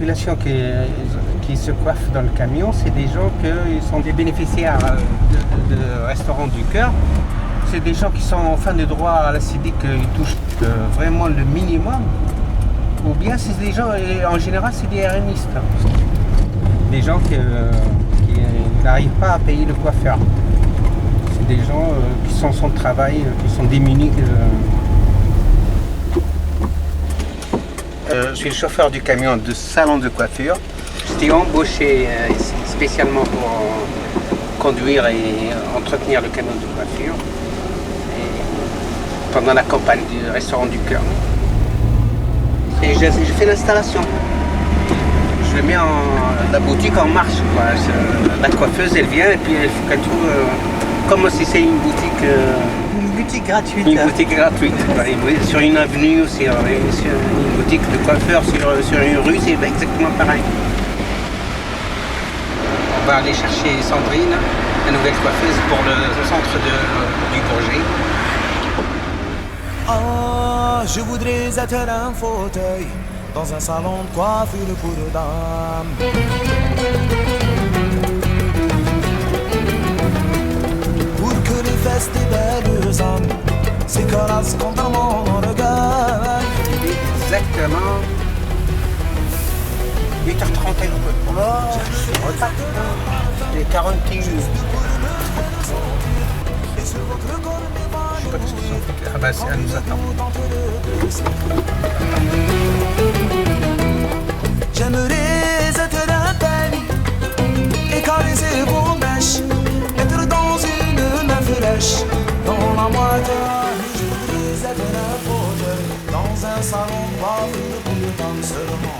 population qui se coiffe dans le camion, c'est des gens qui sont des bénéficiaires de Restaurants du Cœur. C'est des gens qui sont en fin de droit à la CIDIC, ils touchent vraiment le minimum. Ou bien c'est des gens, en général, c'est des RNistes. Des gens qui n'arrivent pas à payer le coiffeur. C'est des gens qui sont sans travail, qui sont démunis. Je suis le chauffeur du camion de salon de coiffure. J'étais embauché spécialement pour conduire et entretenir le camion de coiffure pendant la campagne du Restaurant du Cœur. Et je fais l'installation. Je mets la boutique en marche, quoi. La coiffeuse, elle vient et puis elle fait tout comme si c'est une boutique. Une boutique gratuite. Une boutique gratuite. Sur une avenue ou sur une boutique de coiffeur sur une rue, c'est exactement pareil. On va aller chercher Sandrine, la nouvelle coiffeuse, pour le centre du Bourget. Ah, je voudrais être un fauteuil dans un salon de coiffure pour dames. Pour que les fesses des belles âmes s'écrasent contre mon regard. Exactement 8h31. Il est 41. Je sais pas ce qu'ils ont fait. Ah bah elle nous attend. J'aimerais être un pays et caresser vos mèches, être dans une main fraîche, dans la moitié. Je voudrais être un fauteuil dans un salon de coiffure pour le temps seulement.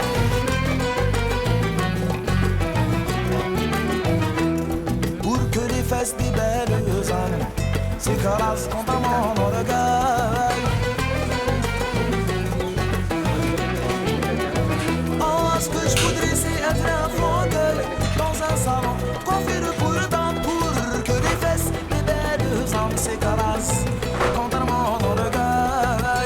Pour que les fesses des belles âmes s'écrasent contre mon regard. Oh, ce que je voudrais c'est être un fauteuil dans un salon, coiffure pour dames, pour que les fesses des belles âmes s'écrasent contre mon regard.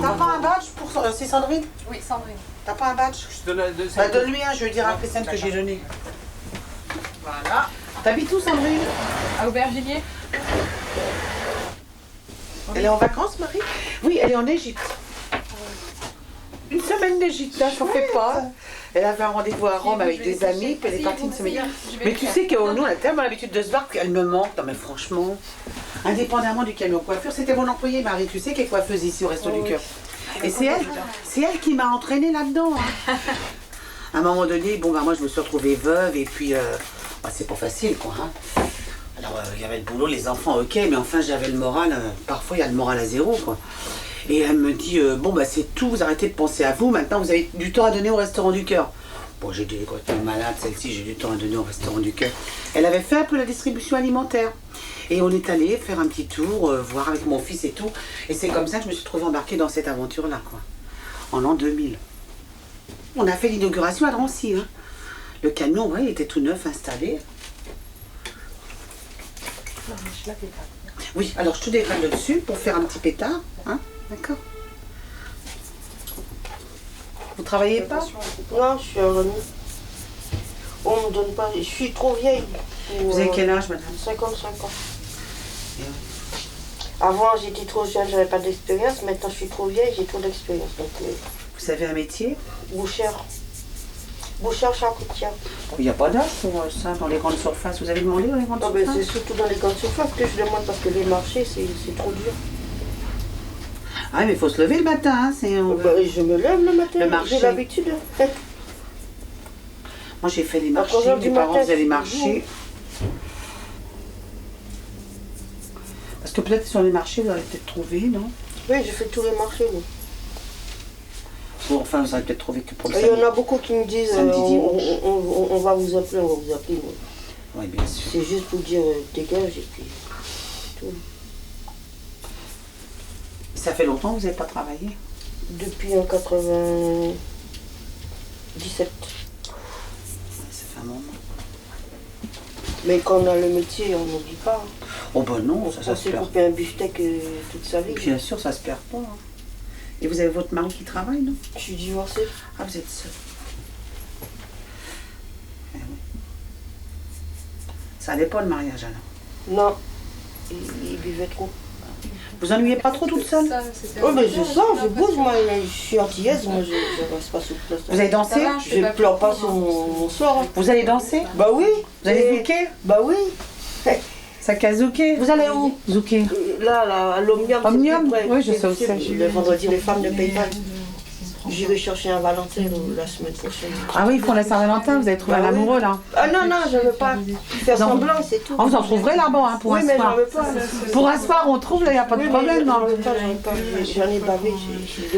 T'as pas un badge pour c'est Sandrine? Oui, Sandrine. T'as pas un badge? Bah donne-lui un, je vais dire à Christiane que j'ai donné. Voilà. T'habites où Sandrine? À Aubergillier. Elle est en vacances, Marie? Oui, elle est en Égypte. Une semaine d'Égypte, là, j'en fais pas. Elle avait un rendez-vous à Rome avec des amis, puis elle est partie une semaine. Mais tu sais que nous, on a tellement l'habitude de se voir qu'elle me manque. Non mais franchement, indépendamment du camion coiffure, c'était mon employée, Marie, tu sais, qui est coiffeuse ici au Resto du Cœur. Et c'est elle qui m'a entraînée là-dedans. Hein. À un moment donné, bon, bah, moi, je me suis retrouvée veuve, et puis, bah, c'est pas facile, quoi. Hein. Alors, il y avait le boulot, les enfants, ok, mais enfin, j'avais le moral, parfois, il y a le moral à zéro, quoi. Et elle me dit, bon, bah, c'est tout, vous arrêtez de penser à vous, maintenant, vous avez du temps à donner au Restaurant du Cœur. Bon, j'ai dit, quand elle est malade, celle-ci, j'ai du temps à donner au Restaurant du Cœur. Elle avait fait un peu la distribution alimentaire. Et on est allé faire un petit tour, voir avec mon fils et tout. Et c'est comme ça que je me suis trouvée embarquée dans cette aventure-là, quoi. En l'an 2000. On a fait l'inauguration à Drancy, hein. Le camion, ouais, il était tout neuf, installé. Oui, alors je te dégrade dessus pour faire un petit pétard, hein. D'accord. Vous travaillez pas? Non, je suis en remise. On me donne pas. Je suis trop vieille. Vous avez quel âge, madame? 55 ans. Avant, j'étais trop jeune, j'avais pas d'expérience. Maintenant, je suis trop vieille, j'ai trop d'expérience. Donc, vous avez un métier? bouchère. Bouchère charcutière. Il n'y a pas d'âge pour ça dans les grandes surfaces. Vous avez demandé dans les grandes Non, mais surfaces? c'est surtout dans les grandes surfaces que je demande parce que les marchés, c'est trop dur. Ah, mais il faut se lever le matin. Hein, je me lève le matin, le marché. j'ai l'habitude. Moi, j'ai fait les marchés, mes parents faisaient les marchés. Parce que peut-être sur les marchés, vous avez peut-être trouvé, non? Oui, j'ai fait tous les marchés, oui. Bon, enfin, vous avez peut-être trouvé que pour le samedi. Il y en a beaucoup qui me disent, on va vous appeler, on va vous appeler. Oui, bien sûr. C'est juste pour dire dégage et puis tout. Ça fait longtemps que vous n'avez pas travaillé? Depuis 97. Ça fait un moment. Mais quand on a le métier, on n'oublie pas. Oh ben non, ça On se s'est perd. coupé un beefsteak toute sa vie. Bien sûr, ça se perd pas. Hein. Et vous avez votre mari qui travaille, non? Je suis divorcée. Ah, vous êtes seul. Eh oui. Ça allait pas le mariage alors. Non, il buvait trop. Vous ennuyez pas trop toute seule? Oh mais je sors, je bouge, moi, je suis antillaise, moi je reste pas sur place. Vous allez danser? Je ne pleure pas sur mon sort. Hein. Vous allez danser? Bah oui. Vous allez zouker? Bah oui. Ça casse zouker? Vous allez où? Zouker. Là, à l'Omnium. Omnium? c'est Oui, je sais où c'est. Le vendredi, les femmes ne payent pas. J'irai chercher un Valentin la semaine prochaine. Ah oui, ils font la Saint-Valentin, vous avez trouvé Bah un oui. amoureux là. Ah non, non, je ne veux pas faire Non. semblant, c'est tout. Oh, vous en trouverez là-bas hein, pour oui, un mais soir. j'en veux pas. Pour un soir, on trouve, là, il n'y a pas de Oui, problème. mais Non. j'en veux pas, j'en ai bavé.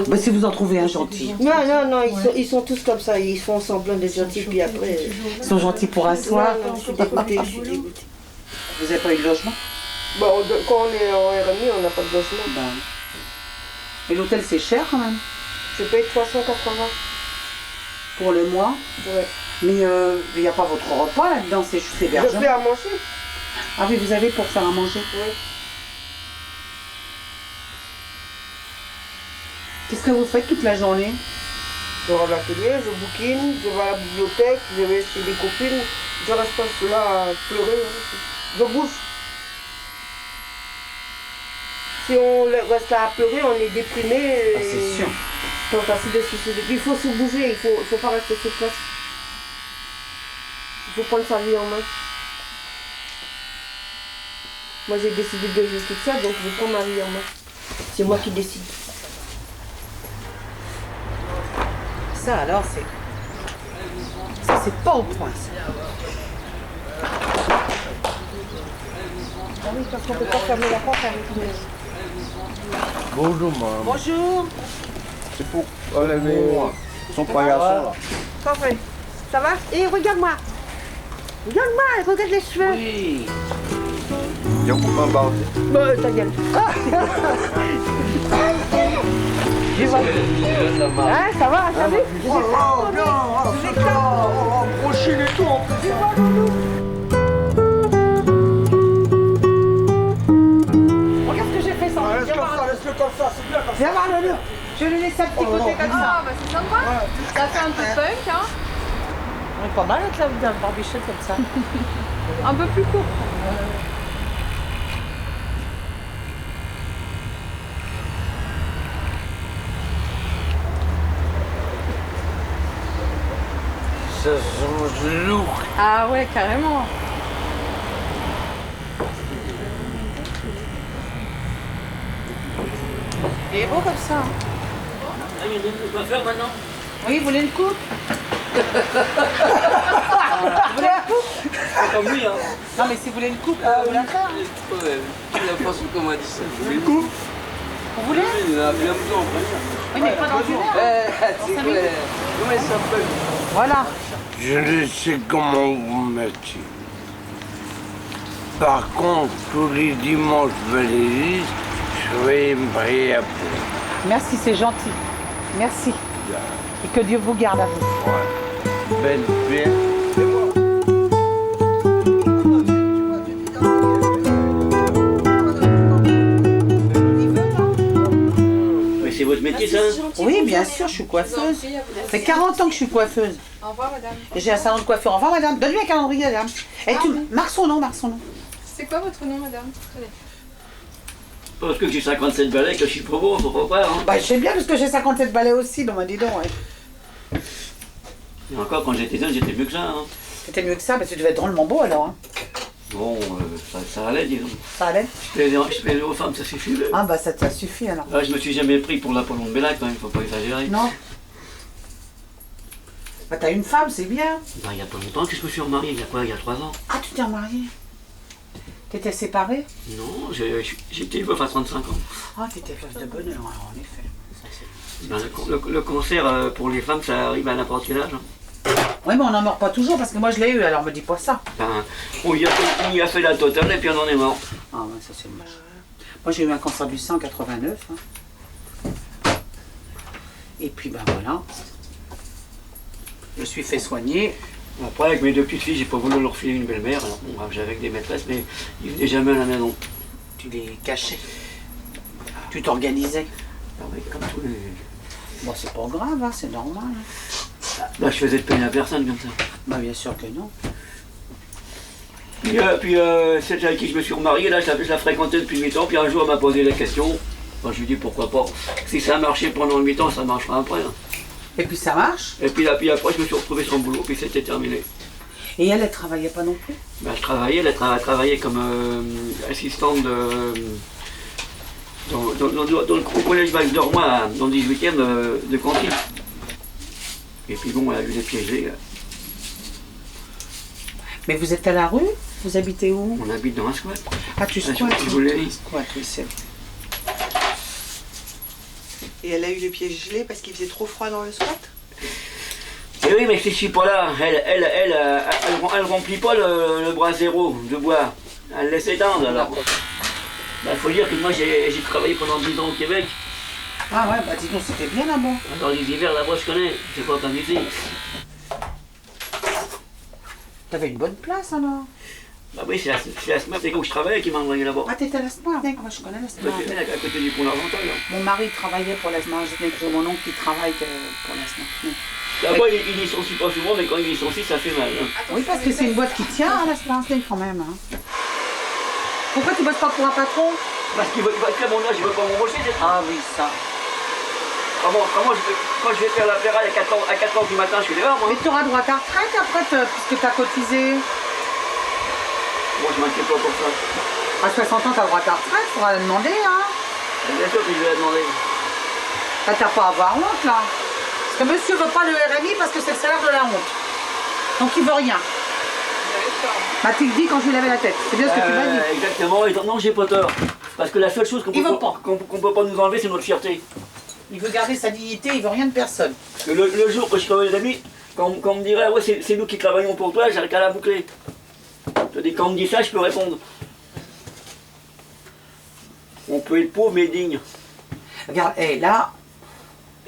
Bah, si vous en trouvez un gentil. Non, non, non, ils sont tous comme ça, ils font semblant d'être gentils, puis après... Ils sont gentils pour un soir. Non, non, je suis dégoûtée, je suis dégoûtée. Vous n'avez pas eu de logement? Bon, quand on est en RMI, on n'a pas de logement. Ben. Mais l'hôtel, c'est cher quand même. Je paye 380. Pour le mois. Ouais. Mais il n'y a pas votre repas là-dedans, c'est juste Je l'hébergement. fais à manger. Ah oui, vous avez pour faire à manger. Oui. Qu'est-ce que vous faites toute la journée? Je vais à l'atelier, je bouquine, je vais à la bibliothèque, je vais chez des copines. Je reste pas là à pleurer. Hein. Je bouge. Si on reste là à pleurer, on est déprimé. Ah, c'est sûr. Tentative de suicide. Il faut se bouger, il faut pas rester sur place. Il faut prendre sa vie en main. Moi j'ai décidé de vivre toute seule, donc je prends ma vie en main. C'est moi qui décide. Ça alors, c'est. Ça, c'est pas au point. Ça. Ah oui, parce qu'on peut pas fermer la porte avec les... Bonjour, madame. Bonjour. C'est pour enlever son paillasson, là. Parfait. Ça va? Et regarde-moi. Regarde-moi, regarde les cheveux. Oui. Il y a combien de barres? Bon, ta gueule. Hein, ça va, t'as vu? Prochaine et tout, en plus. Regarde ce que j'ai fait sans. Laisse-le comme ça, laisse-le comme ça, c'est bien comme ça. Viens voir le mur. Je vais le laisser un petit côté comme ça. Ah, bah c'est sympa. Ça fait un peu punk, hein. On est pas mal avec la barbichette comme ça. Un peu plus court. Ça change lourd. Ah ouais, carrément. Il est beau comme ça. Hein. On va faire maintenant. Oui, vous voulez une coupe? C'est comme lui, hein. Non, mais si vous voulez une coupe, vous la faire. Hein. Ouais, tu l'as pas sur comment on dit ça. Vous coupe. Vous voulez? Il a bien besoin en fait. Oui, mais pas dans une heure. C'est quoi? Comment il s'appelle? Voilà. Je ne sais comment vous mettiez. Par contre, tous les dimanches de l'église, je vais me prier à vous. Merci, c'est gentil. Merci. Et que Dieu vous garde à vous. Belle paix. Mais c'est votre métier ça? Oui, bien sûr, je suis coiffeuse. Ça fait 40 ans que je suis coiffeuse. Au revoir, madame. Et j'ai un salon de coiffure. Au revoir, madame. Donne-lui un calendrier, madame. Et tu... Marque son nom, marque son nom. C'est quoi votre nom, madame? Allez. Parce que j'ai 57 balais, que je suis pas beau, faut pas faire. Hein. Bah, je sais bien, parce que j'ai 57 balais aussi. Bon, bah, dis donc, ouais. Et encore, quand j'étais jeune, j'étais mieux que ça. Hein. C'était mieux que ça, parce que tu devais être drôlement beau, alors. Hein. Bon, ça allait, disons. Ça allait? Je plaisais aux femmes, ça suffit. Ah, bah, ça t'a suffi, alors. Je me suis jamais pris pour l'Apollon de Bellac, quand même, faut pas exagérer. Non. Bah, t'as une femme, c'est bien. Ben, il y a pas longtemps que je me suis remarié, il y a quoi, il y a 3 ans? Ah, tu t'es remarié? T'étais séparée? Non, j'étais veuf à 35 ans. Ah, t'étais veuve de bonheur, alors, en effet. Ça, c'est... Ben, le cancer pour les femmes, ça arrive à n'importe quel âge. Hein. Oui, mais on n'en meurt pas toujours, parce que moi, je l'ai eu, alors me dis pas ça. Ben, on y a fait la totale et puis on en est mort. Ah, ouais, ça, c'est moche. Moi, j'ai eu un cancer du sein en 89. Hein. Et puis, ben voilà. Je me suis fait soigner. Après, avec mes 2 petites filles, j'ai pas voulu leur filer une belle-mère. Alors bon, j'avais avec des maîtresses, mais ils venaient jamais à la maison. Tu les cachais. Tu t'organisais. Ah oui, comme tous les... Bon, c'est pas grave, hein, c'est normal. Là, je faisais de peine à personne comme ça. Bah, bien sûr que non. Puis celle avec qui je me suis remarié, là, je la fréquentais depuis 8 ans, puis un jour, elle m'a posé la question. Moi, je lui ai dit pourquoi pas. Si ça a marché pendant 8 ans, ça marchera après. Hein. Et puis ça marche. Et puis après, je me suis retrouvé sans boulot, puis c'était terminé. Et elle travaillait pas non plus? Ben, je travaillais, elle travaillait comme assistante dans le collège Val d'Ormois, dans le 18e de Conti. Et puis bon, elle a eu des piégés. Mais vous êtes à la rue? Vous habitez où? On habite dans un squat. Ah, tu squattes? Je vous l'ai dit. Squat, oui, c'est vrai. Et elle a eu les pieds gelés parce qu'il faisait trop froid dans le squat? Et oui, mais si je suis pas là, elle remplit pas le bras zéro de bois. Elle laisse étendre alors. Il faut dire que moi j'ai travaillé pendant 10 ans au Québec. Ah ouais, bah dis donc, c'était bien là-bas. Dans les hivers là-bas, je connais, c'est pas comme ici. T'avais une bonne place alors? Bah oui, c'est la SMAP, c'est où je travaillais qui m'a envoyé là-bas. Ah, t'étais à la SMAP? Moi, je connais la SMAP. À côté du pont d'Argenteuil. Mon mari travaillait pour la SMAP. J'ai mon oncle qui travaille pour la SMAP. Là-bas, il licencie pas souvent, mais quand il licencie, ça fait mal. Hein. Oui, parce que c'est une boîte qui tient à la SMAP quand même. Hein. Pourquoi tu bosses pas pour un patron? Parce qu'à mon âge, il veut pas m'embaucher, c'est ça. Ah oui, ça. Quand je vais faire la ferraille à 4 h du matin, je suis dehors, moi. Mais tu auras droit à ta retraite après, puisque tu as cotisé. Moi, je m'inquiète pas pour ça. À 60 ans, tu as droit à ta retraite, tu pourras la demander, hein. Bien sûr que je vais la demander. Bah, t'as pas à avoir honte, là. Parce que monsieur veut pas le RMI parce que c'est le salaire de la honte. Donc il veut rien. Bah, tu le dis quand je lui lavais la tête. C'est bien ce que tu m'as dit. Exactement, et non, j'ai pas tort. Parce que la seule chose qu'on peut pas nous enlever, c'est notre fierté. Il veut garder sa dignité, il veut rien de personne. Parce que le jour que je travaille les amis, quand on me dirait, ouais, c'est nous qui travaillons pour toi, j'ai qu'à la boucler. Quand on me dit ça, je peux répondre. On peut être pauvre mais digne. Regarde, hey, là,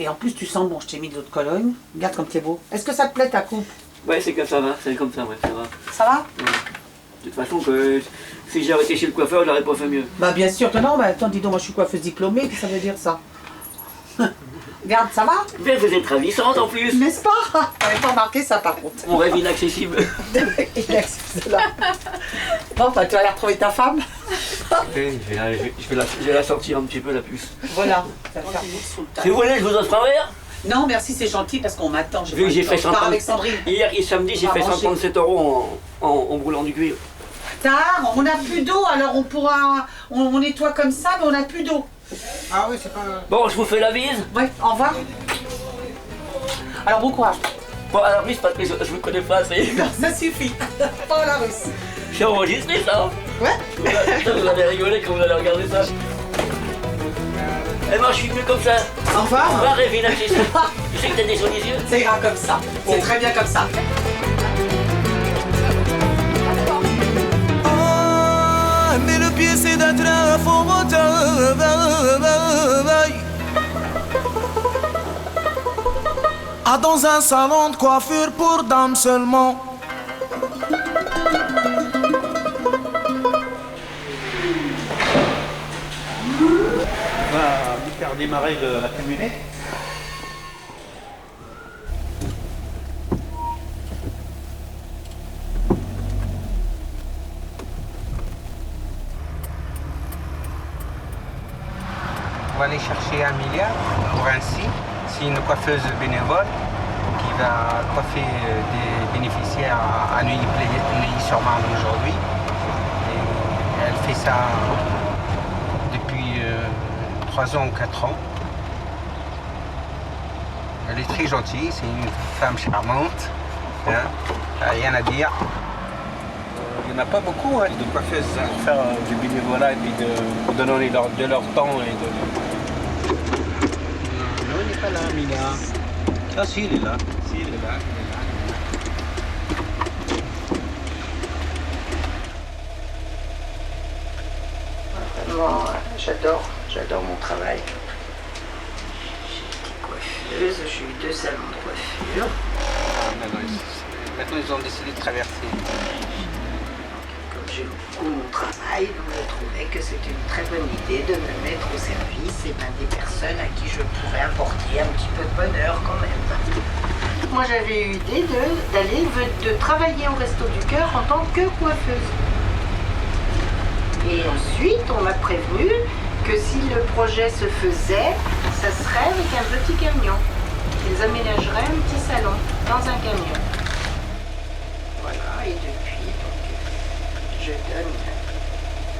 et en plus tu sens bon, je t'ai mis de l'eau de Cologne. Regarde comme t'es beau. Est-ce que ça te plaît ta coupe? Ouais, c'est comme ça va, c'est comme ça, ouais, ça va. Ça va? Ouais. De toute façon, que si j'avais été chez le coiffeur, je n'aurais pas fait mieux. Bah bien sûr que non, bah attends, dis donc, moi je suis coiffeuse diplômée, qu'est-ce que ça veut dire ça? Regarde, ça va? Mais vous êtes ravissante en plus. N'est-ce pas? T'avais pas remarqué ça par contre. Mon rêve inaccessible. Inaccessible. Bon, bah tu vas aller retrouver ta femme. Je vais la sortir un petit peu la puce. Voilà. Si vous voulez, je vous offre un verre. Non, merci, c'est gentil parce qu'on m'attend. Vu que j'ai fait 130... avec Sandrine. Hier et samedi, j'ai fait 137 € en brûlant du cuir. Tard, on n'a plus d'eau, alors on pourra... On nettoie comme ça, mais on n'a plus d'eau. Ah oui, c'est pas... Bon, je vous fais la bise. Ouais, au revoir. Alors, bon courage. Bon, alors, Miss Patrice, je vous connais pas assez. Non, ça suffit. Pas la russe. J'ai enregistré ça. Ouais. Vous allez rigoler quand vous allez regarder ça. Eh ben, je suis mieux comme ça. Au revoir. Au revoir, rêve inaccessible. Je sais que t'as des jolis yeux. Ça ira comme ça. C'est très bien comme ça. Mais le pied c'est d'être un faux dans un salon de coiffure pour dames seulement. On va lui faire démarrer la camionnette. On va aller chercher Amelia pour ainsi. C'est une coiffeuse bénévole qui va coiffer des bénéficiaires à Neuilly-sur-Marne aujourd'hui. Et elle fait ça depuis 3 ans ou 4 ans. Elle est très gentille, c'est une femme charmante. Hein, rien à dire. Il n'y en a pas beaucoup de coiffeuses à faire du bénévolat et puis de donner de leur temps et de... Non, il n'est pas là, Mila. Ah si, il est là. Si, il est là, Bon, j'adore mon travail. Je suis petite coiffeuse, j'ai eu 2 salons de coiffure. Ah, non, Maintenant, ils ont décidé de traverser. Comme j'ai beaucoup mon travail, donc je trouvais que c'était une très bonne idée de me mettre au service des personnes à qui je pourrais apporter un petit peu de bonheur quand même. Moi j'avais eu l'idée de travailler au Resto du Cœur en tant que coiffeuse. Et ensuite on m'a prévenu que si le projet se faisait, ça serait avec un petit camion. Ils aménageraient un petit salon dans un camion. Voilà, et depuis, donc, je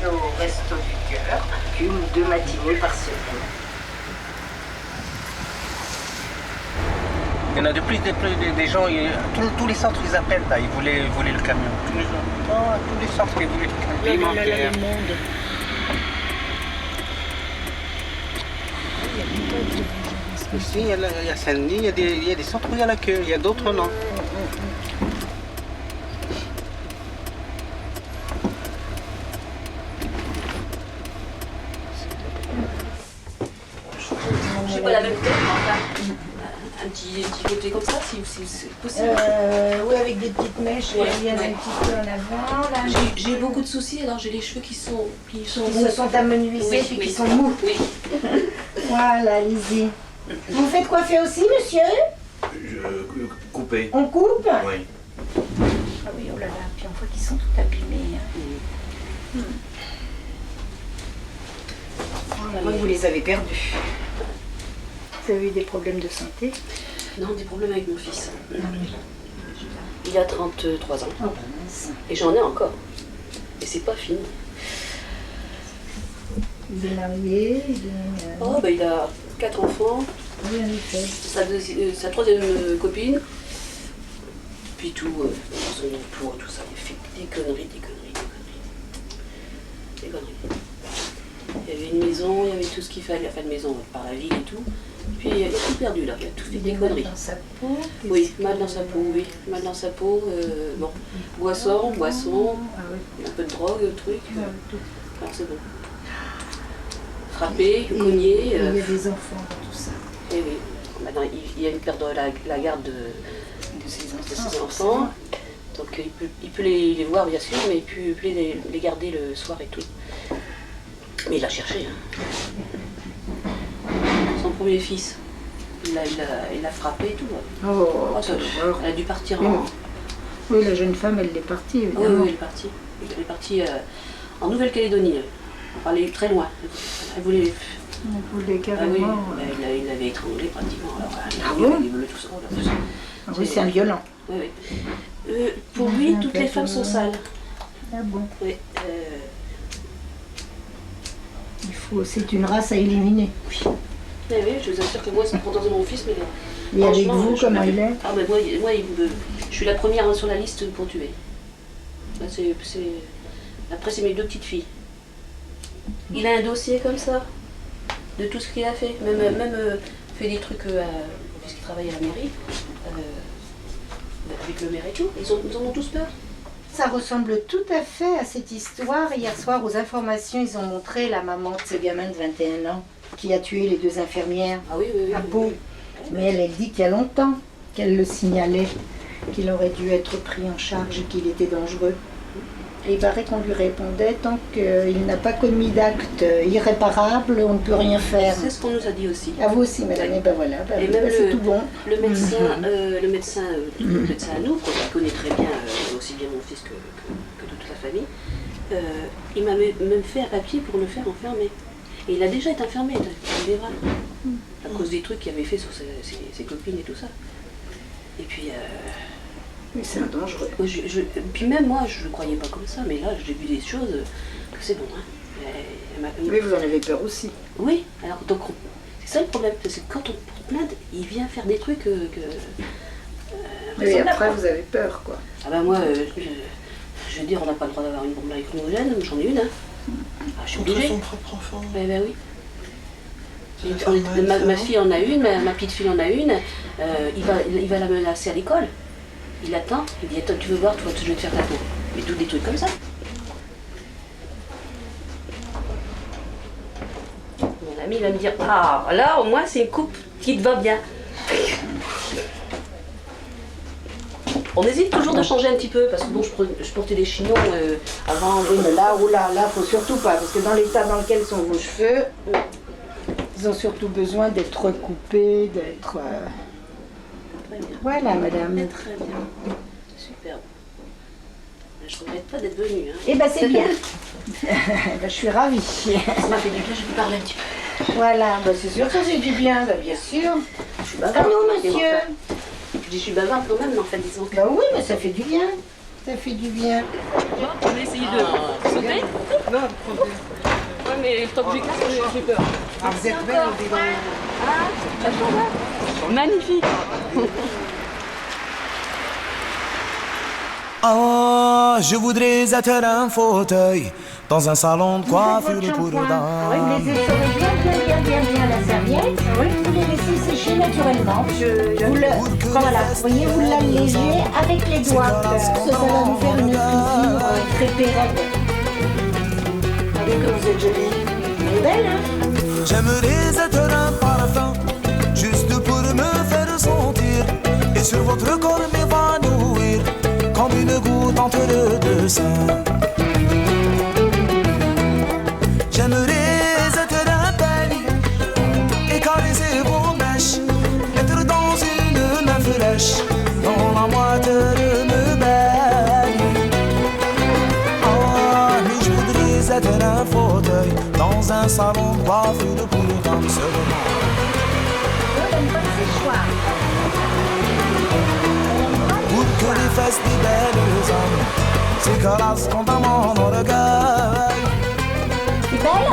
donne au Resto du Cœur 1 ou 2 matinées par semaine. Il y en a de plus en plus des gens, tous les centres ils appellent là, ils voulaient le camion. Tous les centres ils voulaient le camion. Ici, il y a Saint-Denis, il y a des centres où il y a la queue, il y a d'autres non. Je sais pas la même tête, mais enfin, un petit côté comme ça, si c'est possible. Oui, avec des petites mèches, Ouais, il y en a ouais. un petit peu en avant. Là, J'ai beaucoup de soucis, alors j'ai les cheveux qui sont amenuisés oui, puis oui. qui sont mous. Oui. Voilà, allez-y. Vous faites coiffer aussi, monsieur? Coupé. On coupe? Oui. Ah oui, oh là là, puis on voit qu'ils sont tout abîmés. Hein. On voit que vous les avez perdus. Vous avez eu des problèmes de santé? Non, des problèmes avec mon fils. Il a 33 ans. Oh, bah mince. Et j'en ai encore. Et c'est pas fini. Il est marié, Oh, bah il a 4 enfants, Oui, en effet. sa troisième copine. Puis tout, son emploi, tout ça. Il fait des conneries. Il y avait une maison, il y avait tout ce qu'il fallait, enfin une maison par la ville et tout. Puis il a tout perdu là, il a tout fait des conneries. Dans sa peau. Oui, mal dans sa peau, oui. Mal dans sa peau, bon. Boisson, Ah oui. un peu de drogue, truc. Alors c'est bon. Frappé, cogné. Il y a des enfants dans tout ça. Et oui. Maintenant, il y a une perte de la garde de ses enfants. Donc il peut les voir bien sûr, mais il peut les garder le soir et tout. Mais il a cherché. Hein. Son premier fils, il l'a frappé et tout. Oh, Elle a dû partir en... Oui, la jeune femme, elle est partie, Oui, évidemment. elle est partie. Elle est partie en Nouvelle-Calédonie. Enfin, elle est très loin. Elle voulait... On voulait Ah oui, carrément... il l'avait étranglé pratiquement. Alors, bon il voulait tout ça. Ah oui, c'est un violent. Oui, oui. Pour lui, toutes les femmes sont sales. Ah bon. Oui. C'est une race à éliminer. Oui, je vous assure que moi, c'est pourtant mon fils, mais... Et avec franchement, vous, je comment peux il plus. est? Ah ben moi je suis la première sur la liste pour tuer. Là, après, c'est mes 2 petites filles. Il a un dossier comme ça, de tout ce qu'il a fait. Même fait des trucs, puisqu'il travaille à la mairie, avec le maire et tout. Ils en ont tous peur. Ça ressemble tout à fait à cette histoire. Hier soir, aux informations, ils ont montré la maman de ce gamin de 21 ans qui a tué les 2 infirmières Ah oui, à Pau. Mais elle dit qu'il y a longtemps qu'elle le signalait, qu'il aurait dû être pris en charge et qu'il était dangereux. Et il paraît qu'on lui répondait, tant qu'il n'a pas commis d'acte irréparable, on ne peut rien faire. C'est ce qu'on nous a dit aussi. À vous aussi, madame. Et ben voilà, Et même c'est tout bon. Le médecin à nous, qu'on connaît très bien, aussi bien mon fils que toute la famille, il m'a même fait un papier pour le faire enfermer. Et il a déjà été enfermé, il est vrai, à cause des trucs qu'il avait fait sur ses copines et tout ça. Et puis... Mais c'est un dangereux. Puis même moi, je ne croyais pas comme ça, mais là, j'ai vu des choses que c'est bon. Hein. Mais vous en avez peur aussi. Oui, alors donc c'est ça le problème, c'est que quand on porte plainte, il vient faire des trucs que... Et après, vous avez peur, quoi. Ah ben moi, je veux dire, on n'a pas le droit d'avoir une bombe lacrymogène, j'en ai une. Hein. Ah, je suis obligée. Son propre enfant. Eh ben oui. Ma fille en a une, ma petite fille en a une. Il va la menacer à l'école. Il attend, il dit attends, tu veux voir, toi, je vais te faire ta peau. Mais tous des trucs comme ça. Mon ami, il va me dire ah, là, au moins, c'est une coupe qui te va bien. On hésite toujours de changer un petit peu, parce que bon, je portais des chignons avant. Oui, mais là, faut surtout pas, parce que dans l'état dans lequel sont vos cheveux, ils ont surtout besoin d'être recoupés, d'être... Très bien. Voilà, madame. Très bien. Superbe. Je ne regrette pas d'être venue. Hein. Eh ben, c'est bien. Je suis ravie. Ça m'a fait du bien, je vais parler un petit peu. Voilà, c'est sûr que ça fait du bien, bien sûr. Je suis bavarde. À nous, monsieur. Je dis je suis bavarde quand même, mais en fait, disons que... Oui, mais ça fait du bien. Ça fait du bien. On va essayer de sauter. Non, Ouais, mais le top du classe, j'ai peur. vous êtes belle, on dit dans... Ah, ça change. Magnifique. Ah, je voudrais être un fauteuil dans un salon de coiffure pour Oui, dames. vous les essorez bien la serviette. Oui. Vous les laissez sécher naturellement. Vous voyez, vous l'allégez avec les doigts. Ça va vous faire une frisure très pérenne. Vous voyez que vous êtes jolie. Elle est belle, hein? J'aimerais être un parfum, juste pour me faire sentir, et sur votre corps m'évanouir, comme une goutte entre les deux seins. J'aimerais être un panier, et caresser vos mèches, être dans une main fraîche, dans la moitié de me baigne. Ah, mais je voudrais être un fauteuil dans un salon de coiffure pour dames seulement. Pour que les fesses des belles hommes s'écrasent contre mon orgueil. C'est belle?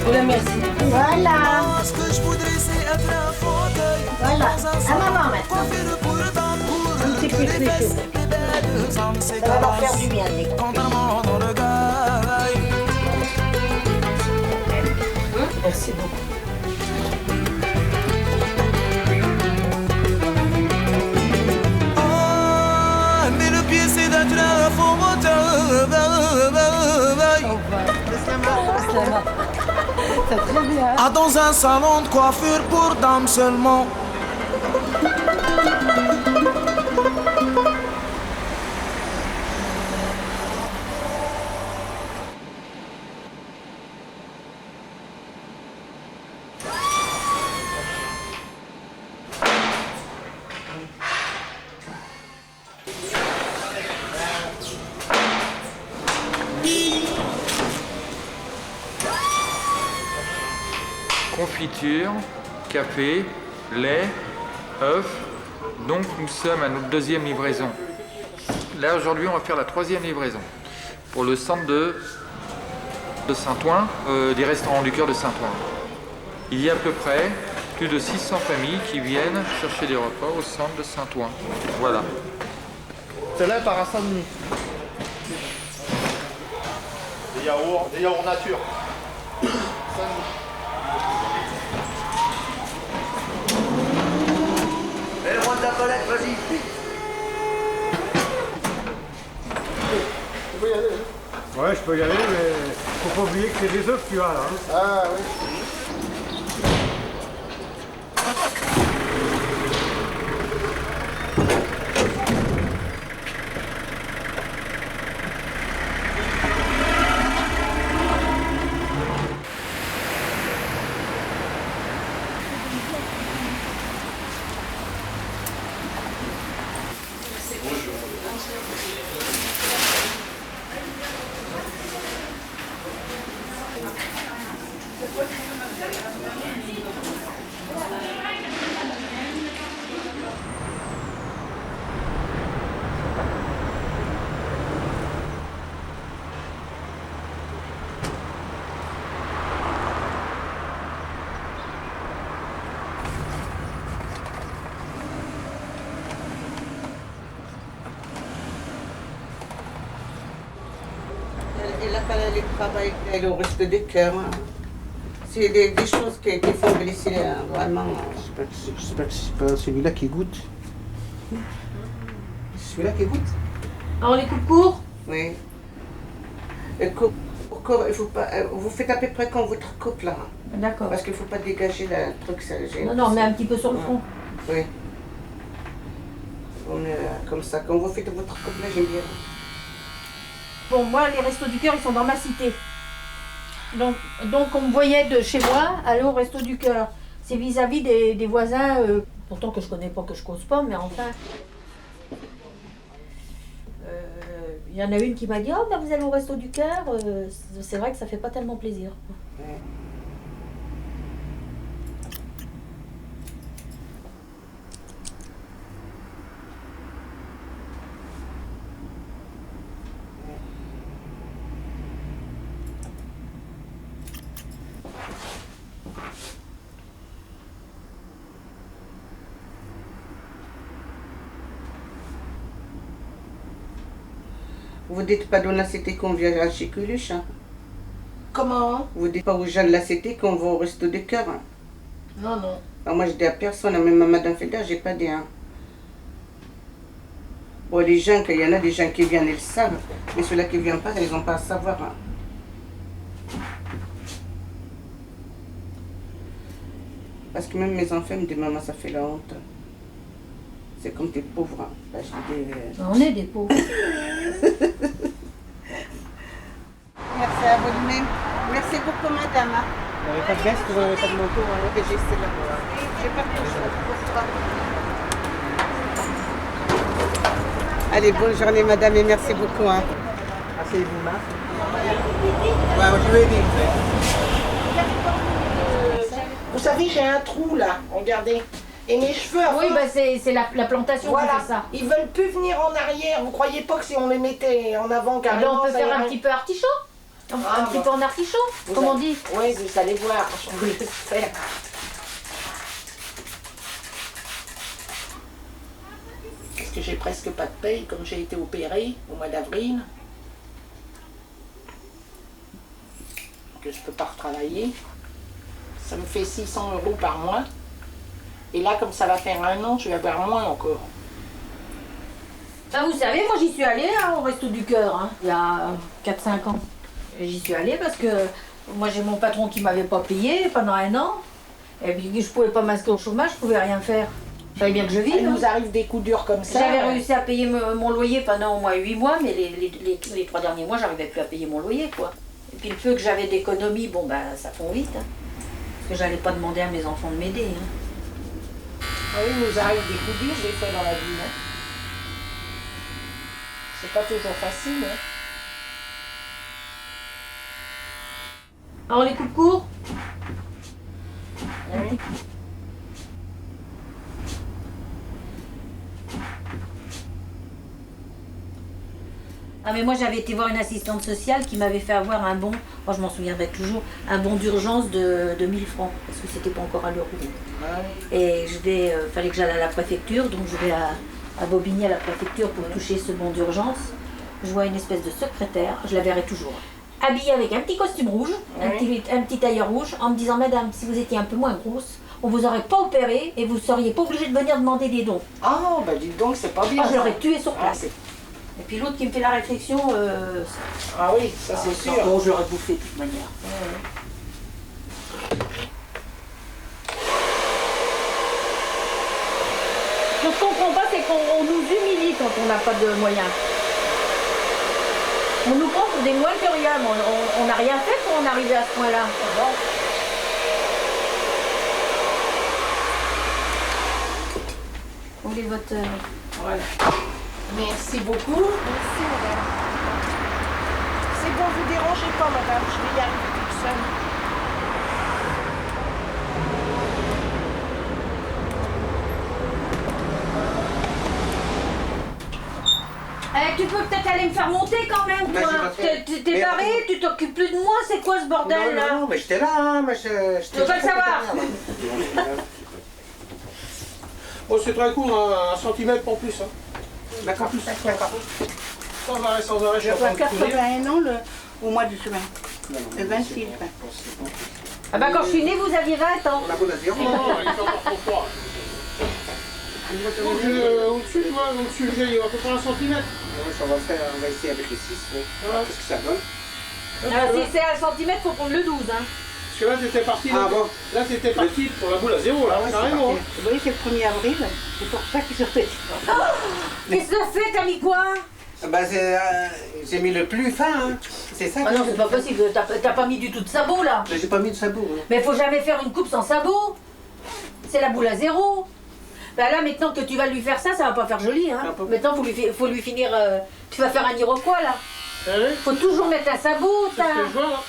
Oui, merci. Voilà. Ce que je voudrais c'est être un fauteuil Voilà. dans un À salon maman de maintenant. coiffure pour dames, pour C'est que plus les les fesses cheveux. des belles hommes Ça va leur faire s'écrasent du bien, les gars. contre mon orgueil. Merci beaucoup. Ah, mais le pied c'est d'être un fauteuil ah, dans un salon de coiffure pour dames seulement. Confiture, café, lait, œufs. Donc nous sommes à notre deuxième livraison. Là aujourd'hui on va faire la troisième livraison pour le centre de Saint-Ouen, des restaurants du cœur de Saint-Ouen. Il y a à peu près plus de 600 familles qui viennent chercher des repas au centre de Saint-Ouen. Voilà. Celle-là est par à Saint-Denis. Des yaourts nature. Et le roi de la palette, vas-y. Tu peux y aller, hein? Ouais, je peux y aller, mais faut pas oublier que c'est des œufs que tu as là. Hein. Ah oui. Il a fallu travailler avec le reste du cœur. Hein. C'est des choses qui font glisser vraiment. C'est pas celui-là qui goûte. C'est celui-là qui goûte. Alors les coupes courts? Oui. Il faut pas, vous faites à peu près comme votre coupe là. D'accord. Parce qu'il ne faut pas dégager le truc, ça gêne. Non, mais un petit peu sur le fond. Oui. comme ça. Quand vous faites votre complet, j'aime bien. Bon, moi, les Restos du Cœur, ils sont dans ma cité. Donc on me voyait de chez moi aller au Resto du Cœur. C'est vis-à-vis des voisins, pourtant que je connais pas, que je cause pas, mais enfin. Il y en a une qui m'a dit « Oh, bah, vous allez au Resto du Cœur ». C'est vrai que ça fait pas tellement plaisir. Ouais. Vous dites pas dans la cité qu'on vient chez Coluche, hein? Comment? Vous dites pas aux gens de la cité qu'on va au Resto du Cœur, hein? Non, non. Alors moi je dis à personne, même à Madame Felder, j'ai pas dit, hein. Bon, les gens, qu'il y en a des gens qui viennent, ils le savent, mais ceux-là qui viennent pas, ils n'ont pas à savoir, hein. Parce que même mes enfants me disent, maman, ça fait la honte. C'est comme des pauvres, hein. Là, je dis, On est des pauvres. Merci à vous de même. Merci beaucoup, madame. Vous n'avez pas de veste, vous n'avez pas de manteau, hein? J'ai celle-là. J'ai pas de chose pour toi. Allez, bonne journée, madame, et merci beaucoup, hein. Asseyez-vous, Marc. Ouais, je vais dire. Vous savez, j'ai un trou là, regardez. Et mes cheveux, Oui, bah c'est la plantation voilà, qui fait ça. ils veulent plus venir en arrière. Vous croyez pas que si on les mettait en avant Ah ben, carrément, on peut ça faire un irait? petit peu artichaut. Un petit peu en artichaut, Vous comme on allez- dit. Oui, vous allez voir, je vais le faire. Parce que j'ai presque pas de paye, comme j'ai été opérée au mois d'avril. Que je peux pas retravailler. Ça me fait 600 € par mois. Et là, comme ça va faire 1 an, je vais avoir moins encore. Ben, vous savez, moi j'y suis allée hein, au Resto du Cœur, hein, il y a 4-5 ans. Et j'y suis allée parce que moi j'ai mon patron qui m'avait pas payé pendant 1 an. Et puis je pouvais pas m'inscrire au chômage, je pouvais rien faire. Il fallait bien que je vive. Il nous arrive des coups durs comme ça. J'avais réussi à payer mon loyer pendant au moins 8 mois, mais les 3 derniers mois, j'arrivais plus à payer mon loyer, quoi. Et puis le peu que j'avais d'économie, bon ben ça fond vite. Hein, parce que j'allais pas demander à mes enfants de m'aider. Hein. Ah oui, il nous arrive des coups durs des fois dans la vie. Hein. C'est pas toujours facile. Hein. Alors les coups courts Oui. Ah mais moi j'avais été voir une assistante sociale qui m'avait fait avoir un bon, moi je m'en souviendrai toujours, un bon d'urgence de 1000 francs, parce que c'était pas encore à l'euro. Et fallait que j'aille à la préfecture, donc je vais à Bobigny à la préfecture pour toucher ce bon d'urgence. Je vois une espèce de secrétaire, je la verrai toujours, habillée avec un petit costume rouge, un petit tailleur rouge, en me disant « Madame, si vous étiez un peu moins grosse, on vous aurait pas opéré et vous seriez pas obligée de venir demander des dons. » Ah, bah dites donc, c'est pas bien. Ah, je l'aurais tué sur Ah, place. Et puis l'autre qui me fait la réflexion, ah oui, ça c'est sûr. bon, je l'aurais bouffé de toute manière. Ce que je comprends pas, c'est qu'on nous humilie quand on n'a pas de moyens. On nous prend pour des moins que rien, mais on n'a rien fait pour en arriver à ce point-là. On est votre... Voilà. Merci beaucoup. Merci, madame. C'est bon, vous dérangez pas, madame. Je vais y arriver toute seule. Tu peux peut-être aller me faire monter quand même, Ben, toi. je vais te- T'es Mais- barré, tu t'occupes plus de moi, c'est quoi ce bordel là? Non, mais j'étais là, hein, mais je veux pas le savoir. Bon, c'est très court, hein, 1 centimètre pour plus. Hein. D'accord, d'accord. Sans arrêt, je Je suis en vois train de couler. 81 ans au mois de juin. Le 26. Ah bah quand je suis née, vous aviez 20 ans. La bonne avion. Non, il est encore trop froid. Donc, au-dessus, moi, au-dessus, il y a à peu près 1 centimètre. On va essayer avec les 6, oui. Voilà. Qu'est-ce que ça donne? Si c'est 1 centimètre, faut prendre le 12. Hein. que là, c'était parti. Ah bon. Là, c'était parti pour la boule à zéro, là, carrément. Vous voyez, c'est le 1er avril, c'est pour ça qu'ils sont fait. Qu'est-ce que t'as fait? T'as mis quoi? Bah, j'ai mis le plus fin, hein. C'est ça. Ah non, c'est pas possible, t'as pas mis du tout de sabot là. J'ai pas mis de sabot. Hein. Mais faut jamais faire une coupe sans sabot. C'est la boule à zéro. Bah là, maintenant que tu vas lui faire ça, ça va pas faire joli. Hein. Maintenant, faut lui finir. Tu vas faire un iroquois là. Faut toujours mettre un sabot. C'est ce que je vois, là.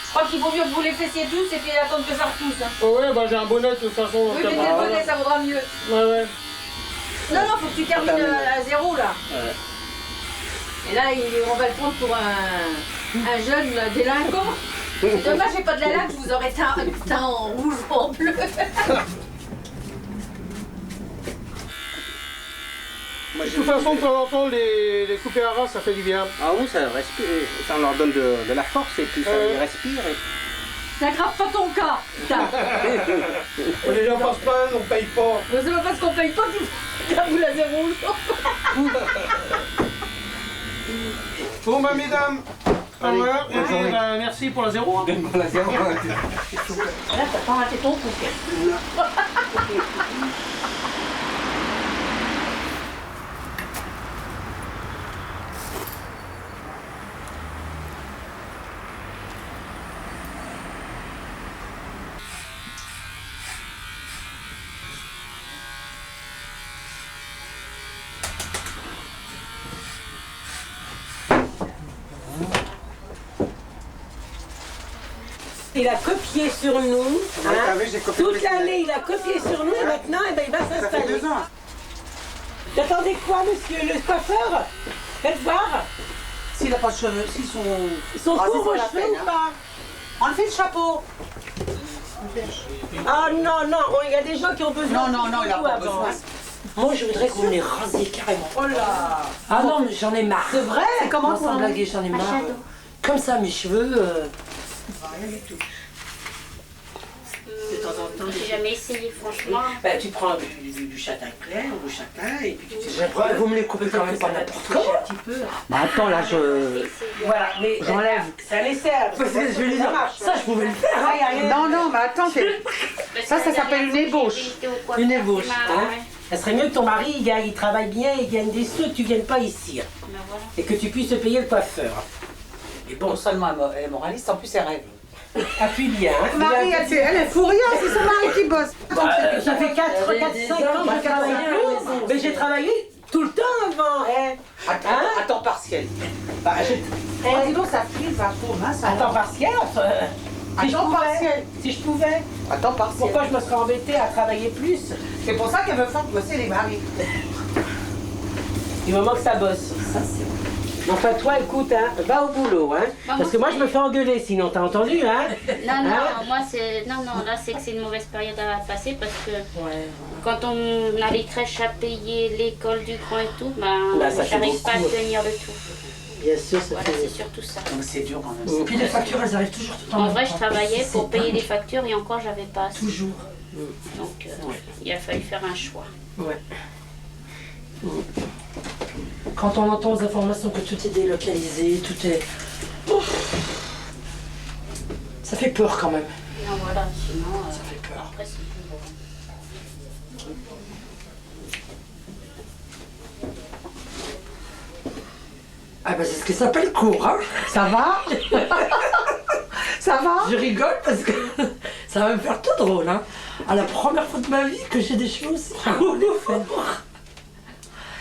Je crois qu'il vaut mieux que vous les faissiez tous et puis attendre que ça repousse. Hein. Oh ouais, bah j'ai un bonnet de toute façon. Oui, mais le bonnet, ça vaudra mieux. Ouais, ouais. Non, faut que tu termines à zéro là. Ouais. Et là, on va le prendre pour un jeune délinquant. C'est dommage, j'ai pas de la laque, je vous aurais teint en rouge ou en bleu. De toute façon, de temps en temps, les coupés à ras, ça fait du bien. Ah oui, ça respire, ça leur donne de la force et puis ça les respire. N'aggrave pas ton cas. Les gens passent pas, on paye pas. Mais c'est pas parce qu'on paye pas qu'il faut la boule à zéro. Bon, bah, mesdames, voilà, et puis, bah, merci pour la zéro. Hein. Pour la zéro. Là, t'as pas raté ton coup. Il a copié sur nous. Hein. Toute l'année, il a copié sur nous et maintenant, eh ben, il va s'installer. Ça fait 2 ans. T'attendez quoi, monsieur le coiffeur? Faites voir. S'il n'a pas de cheveux, s'ils sont... Ils sont courts vos cheveux ou pas? Enlevez le chapeau. Ah non, non, il y a des gens qui ont besoin. Non, il a pas besoin. Moi, je voudrais que vous me les rasiez carrément. Oh là. Ah non, mais j'en ai marre. C'est vrai? C'est comment sans blaguer, j'en ai marre. Comme ça, mes cheveux... De temps en temps, J'ai jamais essayé, franchement. Bah, tu prends du châtain clair ou du châtain et puis tu vous me les coupez quand même pas n'importe comment. Un petit peu. Bah attends, là, Voilà, mais j'enlève. C'est un essai. Je vais lui dire, ça, je pouvais le faire. Non, mais attends, ça s'appelle une ébauche. Une ébauche, hein. Ça serait mieux que ton mari, il travaille bien, il gagne des sous, que tu ne viennes pas ici. Et que tu puisses te payer le coiffeur. Et bon, seulement elle est moraliste, en plus elle rêve. Appuie bien. Hein. Marie, elle est furieuse, c'est son mari qui bosse. Ça fait 4-5 ans que je travaille plus. Mais j'ai travaillé tout le temps avant. À temps partiel. Dis donc, ça frise, ça tourne. À temps partiel Si je pouvais. À temps partiel. Pourquoi je me serais embêtée à travailler plus? C'est pour ça qu'elle veut faire bosser les maris. Du moment que ça bosse. Ça, c'est... Enfin, toi, écoute, hein, va au boulot, hein. Parce que moi, je me fais engueuler, sinon, t'as entendu, hein? Non, moi, c'est... Non, là, c'est que c'est une mauvaise période à passer parce que quand on a les crèches à payer, l'école du coin et tout, j'arrive pas à tenir le tout. Bien sûr, c'est surtout ça. Donc c'est dur quand même. Et puis les factures, elles arrivent toujours tout le temps. En vrai, je travaillais pour payer les factures et encore, j'avais pas assez. Toujours. Donc, il a fallu faire un choix. Ouais. Quand on entend aux informations que tout est délocalisé, tout est... Ça fait peur quand même. Non, voilà, sinon... ça fait peur. Après, c'est Ah bah c'est ce que ça s'appelle cours, hein. Ça va? Ça va? Je rigole parce que ça va me faire tout drôle, hein. À la première fois de ma vie que j'ai des cheveux aussi courts.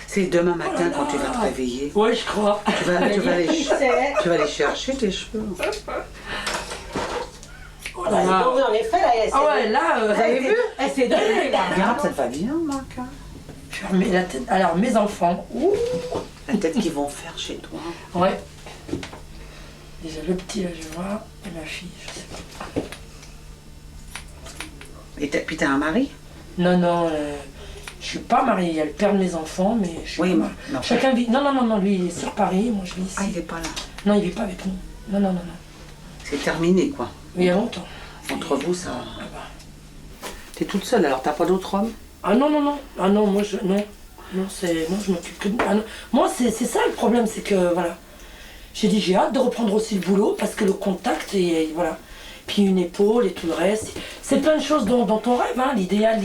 C'est demain matin quand tu vas te réveiller. Ouais, je crois. Tu vas aller chercher tes cheveux. Oh là là. En effet, là, ah ouais, là, vous avez vu? Elle s'est donnée, là. Regarde, ça te va bien, Marc. Je remets la tête. Alors, mes enfants. Ouh. Peut-être qu'ils vont faire chez toi. Ouais. Déjà, le petit, là, je vois. Et ma fille, je sais pas. Et puis t'as un mari? Non, je suis pas mariée. Il y a le père de mes enfants, mais je suis pas mariée. Non, chacun vit. Non, lui, il est sur Paris, moi je vis ici. Ah, il est pas là? Non, il vit pas avec nous. Non. C'est terminé, quoi. Il y a longtemps. Entre vous, ça... T'es toute seule, alors t'as pas d'autres hommes? Ah non. Ah non, moi je m'occupe que de... Ah, non. Moi, c'est ça le problème, c'est que, voilà. J'ai dit, j'ai hâte de reprendre aussi le boulot parce que le contact, et voilà. Puis une épaule et tout le reste. C'est plein de choses dont on rêve, hein, l'idéal.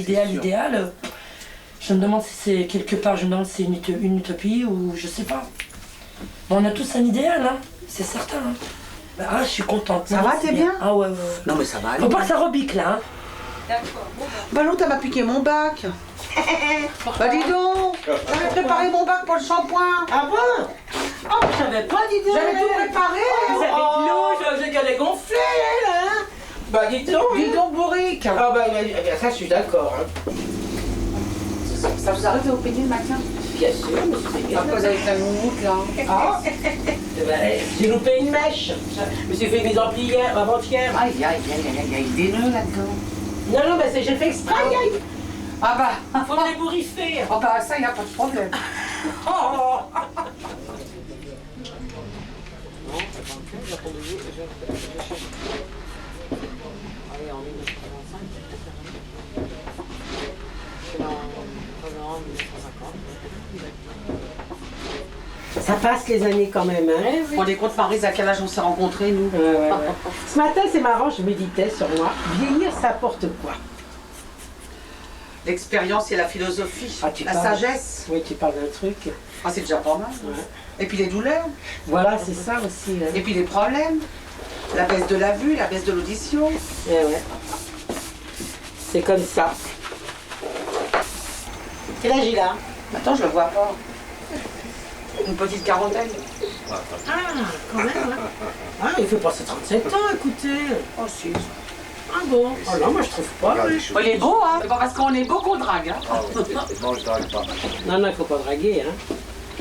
Je me demande si c'est quelque part, je me demande si c'est une utopie ou je sais pas. Bon, on a tous un idéal, hein, c'est certain. Hein. Ah, je suis contente. Ça va, t'es bien? Ah ouais. Non, mais ça va aller. Faut pas que ça rebique là. Hein. D'accord. Bah l'autre, elle m'a piqué mon bac. Bah dis donc, j'avais préparé mon bac pour le shampoing. Ah bon? Oh, je savais pas, dis donc. J'avais tout préparé. Vous avez de l'eau, je qu'elle est gonflée, elle, hein. Bah dis donc. Dis donc, bourrique. Ah bah ça, je suis d'accord. Hein. Ça vous arrive de vous payer le matin? Bien sûr, mais c'est bien. Après, vous avez fait un moumoute, là. Ah. J'ai loupé une mèche. Je me suis fait mes amplis hier, avant-hier. Aïe, il y a des nœuds là-dedans. Non, mais j'ai fait exprès. Ah bah. Faut me l'ébouriffer. Oh bah ça, il n'y a pas de problème. Oh. Ça passe les années quand même, hein. Vous vous rendez compte, Maryse, à quel âge on s'est rencontrés, nous? Ouais. Ce matin, c'est marrant, je méditais sur moi. Vieillir, ça apporte quoi? L'expérience et la philosophie, la sagesse. Oui, tu parles d'un truc. Ah, c'est déjà pas mal. Ouais. Et puis les douleurs. Voilà, c'est ça aussi. Hein. Et puis les problèmes. La baisse de la vue, la baisse de l'audition. Ouais. C'est comme ça. Quel âge il a? Attends, je le vois pas. Une petite quarantaine. Ah, quand même. Hein. Ah, il fait passer 37 ans, écoutez. Oh, si. Ah bon? Oh non, moi je trouve pas. Oh, il est beau, hein. C'est pas parce qu'on est beau qu'on drague, hein. Ah oui, non, je drague pas. Non, il faut pas draguer, hein.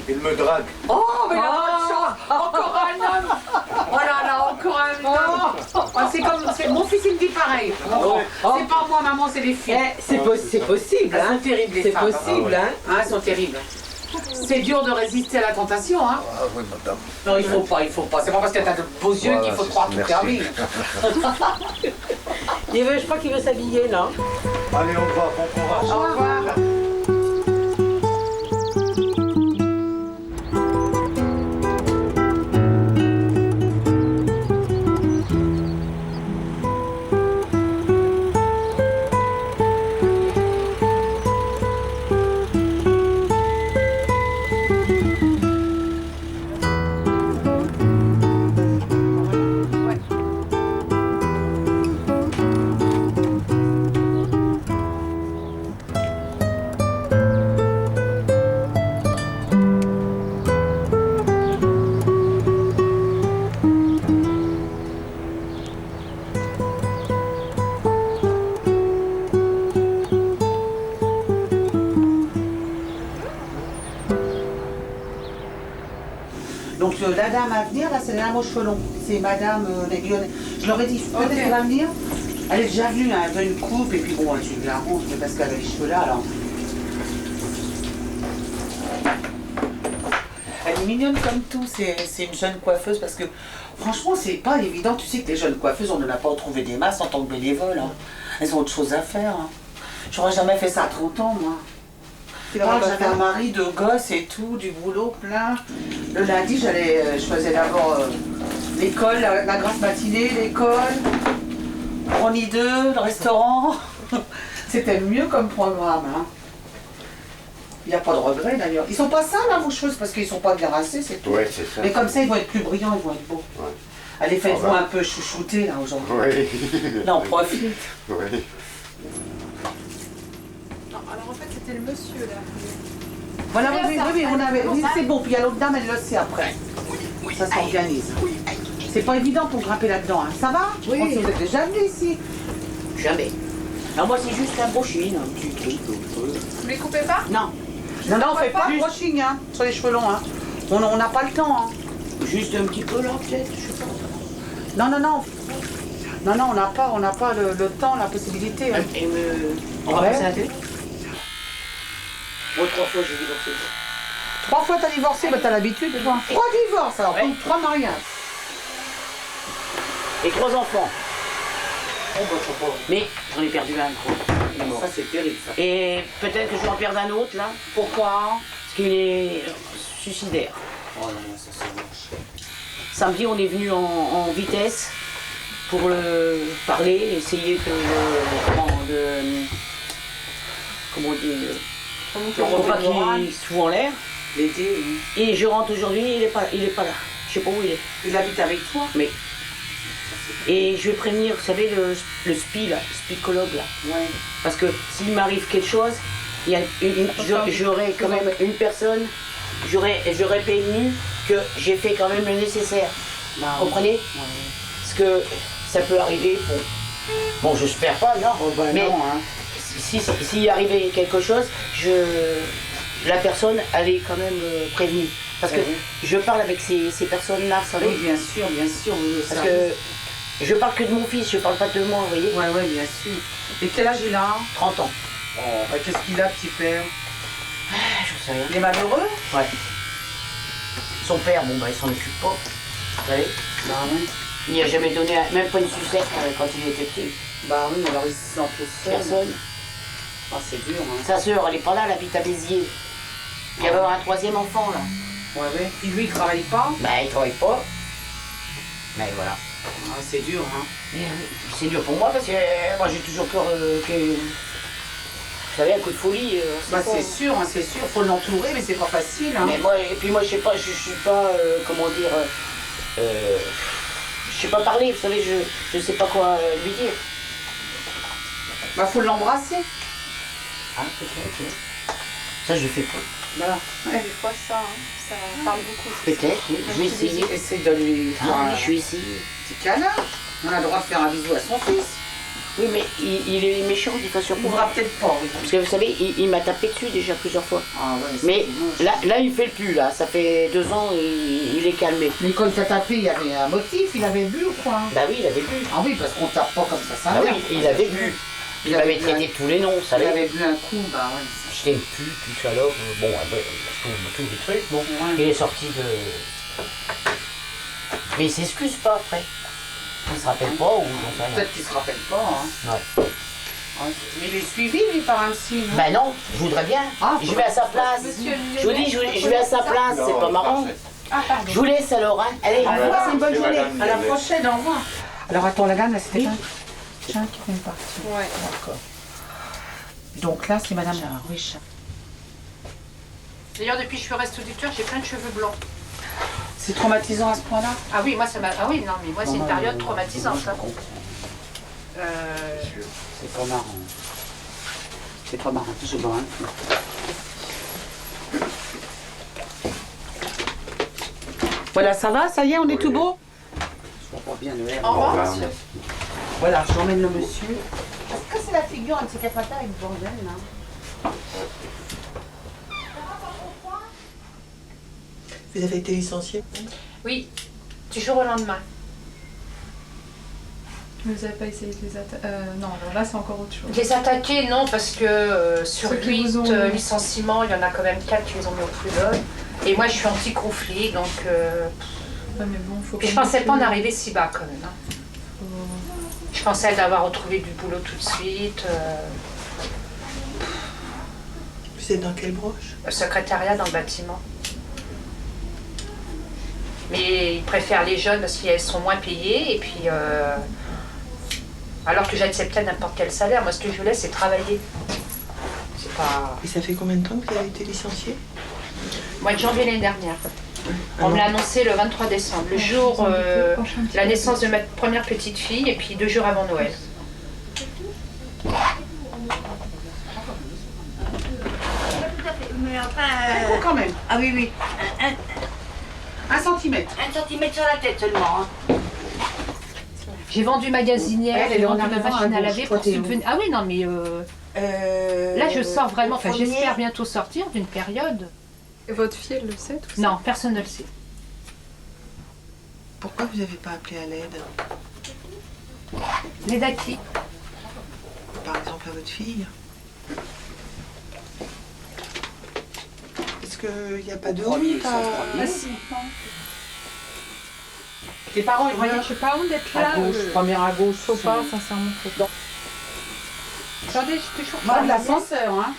Il me drague. Oh, mais il a pas de chance. Encore un homme. Oh là là, encore un homme. Oh, c'est mon fils, il me dit pareil. C'est pas moi, maman, c'est les filles. C'est possible, hein. Elles sont terribles, les C'est femmes. possible, hein. Elles sont terribles. C'est dur de résister à la tentation, hein. Ah oui, madame. Non, il faut pas. C'est pas parce que t'as de beaux yeux qu'il faut te croire tout permis. Je crois qu'il veut s'habiller, là. Allez, on va, bon courage. Au revoir. Donc la dame à venir, là, c'est la dame aux cheveux longs. C'est madame Lyonnais. Je leur ai dit, peut-être qu'elle va venir. Elle est déjà venue, hein, elle veut une coupe, et puis bon, je l'arrange, mais parce qu'elle a les cheveux là, alors. Elle est mignonne comme tout, c'est une jeune coiffeuse, parce que franchement, c'est pas évident. Tu sais que les jeunes coiffeuses, on ne l'a pas trouvé des masses en tant que bénévole. Hein. Elles ont autre chose à faire. Hein. J'aurais jamais fait ça à 30 ans, moi. J'avais un mari, deux gosses et tout, du boulot plein. Le lundi, je faisais d'abord l'école, la grasse matinée, l'école, Ronnie 2, le restaurant. C'était mieux comme programme. Hein. Il n'y a pas de regret d'ailleurs. Ils sont pas sales, hein, vos cheveux, parce qu'ils sont pas bien rassés, c'est tout. Ouais, c'est ça. Mais comme ça, ils vont être plus brillants, ils vont être beaux. Ouais. Allez, faites-vous un peu chouchouter là aujourd'hui. Oui. Là, on profite. Oui. Non, alors en fait, c'était le monsieur là. Voilà, oui, on avait. Oui, c'est bon, puis il y a l'autre dame, elle le sait après. Ça s'organise. C'est pas évident pour grimper là-dedans, hein. Ça va? Oui. Je pense que vous êtes déjà venu ici. Jamais. Alors moi, c'est juste un brushing, un petit truc. Vous les coupez pas? Non. Non, on fait pas de brushing, hein, sur les cheveux longs, hein. On n'a pas le temps, hein. Juste un petit peu là, peut-être, je sais pas. Non, on n'a pas le temps, la possibilité. Hein. On va passer à la télé? Moi, 3 fois, j'ai divorcé. 3 fois t'as divorcé, bah t'as l'habitude, toi. 3 divorces, alors, Ouais. 3 mariages. Et 3 enfants. Mais j'en ai perdu un, gros. Ça, c'est terrible, ça. Et peut-être que je vais en perdre un autre, là. Pourquoi? Parce qu'il est suicidaire. Oh non, ça c'est moche. Samedi, on est venu en vitesse pour parler, essayer comment on dit, pour pas qu'il se fout en l'air. L'aider, oui. Et je rentre aujourd'hui, il est pas là. Je sais pas où il est. Il habite avec toi? Mais. Et je vais prévenir, vous savez, le SPI, là, psychologue, là. Ouais. Parce que s'il m'arrive quelque chose, j'aurai quand même une personne, j'aurais prévenu que j'ai fait quand même le nécessaire. Bah, vous comprenez? Ouais. Parce que ça peut arriver, bon j'espère pas, non, mais non, hein. s'il arrivait quelque chose, la personne, elle est quand même prévenue. Parce que je parle avec ces personnes-là, vous savez? Oui, bien sûr, Parce que je parle que de mon fils, je parle pas de moi, vous voyez? Ouais, bien sûr. Et quel âge il a? 30 ans. Oh, bah, qu'est-ce qu'il a, petit père? Je sais rien. Il est malheureux? Ouais. Son père, bon bah il s'en occupe pas, vous savez? Bah oui. Il n'a jamais donné, même pas une sucette quand il était petit. Bah oui, alors il se sent tout seul. Personne. Ah, c'est dur, hein. Sa sœur, elle est pas là, elle habite à Béziers. Il y avait un troisième enfant, là. Ouais. Et lui, il travaille pas? Bah, il travaille pas. Mais voilà. Ah, c'est dur, hein. C'est dur pour moi parce que moi j'ai toujours peur que. Vous savez, un coup de folie. C'est sûr, faut l'entourer, mais c'est pas facile, hein. Mais moi, et puis moi, je sais pas, je suis pas, comment dire. Je sais pas parler, vous savez, je sais pas quoi lui dire. Bah, faut l'embrasser. Ah, peut-être. Ça, je fais pas. Voilà. Ouais, des fois, ça parle beaucoup. Peut-être, oui. Je vais essayer. Essaye de lui faire Ah, je vais essayer. Petit câlin. On a le droit de faire un bisou à son fils. Oui, mais il est méchant, il pas sur Il voudra peut-être pas. Oui. Parce que vous savez, il m'a tapé dessus déjà plusieurs fois. Ah, ouais, mais là, il fait le plus, là. Ça fait 2 ans, il est calmé. Mais quand il t'a tapé, il y avait un motif, il avait bu ou quoi? Bah oui, il avait bu. Ah oui, parce qu'on tape pas comme ça Ah oui, il avait bu. Il m'avait traité de tous les noms, ça Il avait bu un coup, bah oui. J'étais une pute, une salope, bon, tous les trucs, bon. Ouais. Il est sorti de... Mais il s'excuse pas après. Il se rappelle pas ou j'en sais rien. Peut-être qu'il se rappelle pas, hein. Ouais. Mais il est suivi, lui, par un psy, non? Ben non, je voudrais bien. Je vais à sa place. Je vous dis, je vais à sa place, c'est pas marrant. Ah, pardon. Je vous laisse alors, hein. Allez, c'est une bonne journée. À la Madame. prochaine, au revoir. Alors, attends, la gamme, là, c'était pas... Tiens, qui fait partie. Ouais. D'accord. Donc là, c'est Madame Riche. D'ailleurs, depuis que je suis restituteur, j'ai plein de cheveux blancs. C'est traumatisant à ce point-là? Ah oui, moi ça m'a. Ah oui, non, mais moi c'est une période traumatisante. C'est pas marrant. C'est pas marrant, c'est bon, hein. Voilà, ça va? Ça y est, on est tout beau? Je vois pas bien le R. Au revoir, monsieur. Voilà, je l'emmène le monsieur. Est-ce que c'est la figure un petit capata avec bordel, là? Vous avez été licencié? Oui, du jour au lendemain. Vous n'avez pas essayé de les attaquer? Non, alors là c'est encore autre chose. Les attaquer, non, parce que sur Ceux qui 8 vous ont- licenciements, il y en a quand même 4 qui les ont mis au prud'homme. Et moi je suis anti-conflit, donc. Ouais, mais bon, faut Puis je pas pensais non pas en plus- arriver si bas quand même. Hein. Je pensais d'avoir retrouvé du boulot tout de suite. Vous êtes dans quelle branche? Secrétariat dans le bâtiment. Mais ils préfèrent les jeunes parce qu'elles sont moins payées et puis alors que j'acceptais n'importe quel salaire, moi ce que je voulais c'est travailler. C'est pas. Et ça fait combien de temps que vous avez été licencié? Mois de janvier l'année dernière. On me l'a annoncé le 23 décembre, le jour la naissance de ma première petite fille et puis 2 jours avant Noël. Mais enfin... Oh, quand même. Ah oui, oui. 1 centimètre. 1 centimètre sur la tête seulement. Hein. J'ai vendu magasinière, Elle est j'ai en vendu ma arrivant machine à à gauche. laver Toi, pour t'es où? subvenir. Ah oui, non, mais là je sors vraiment, enfin premier. j'espère bientôt sortir d'une période. Et votre fille, elle le sait tout ça? Non, personne ne le sait. Pourquoi vous n'avez pas appelé à l'aide? L'aide à qui? Par exemple à votre fille? Est-ce qu'il n'y a pas de honte à... Ah si. Tes parents, ils Ouais, regardent. je sais pas où d'être là. À gauche, première à gauche. Faut pas, sincèrement, faut pas. Attendez, je suis toujours Moi, pas de l'ascenseur, hein.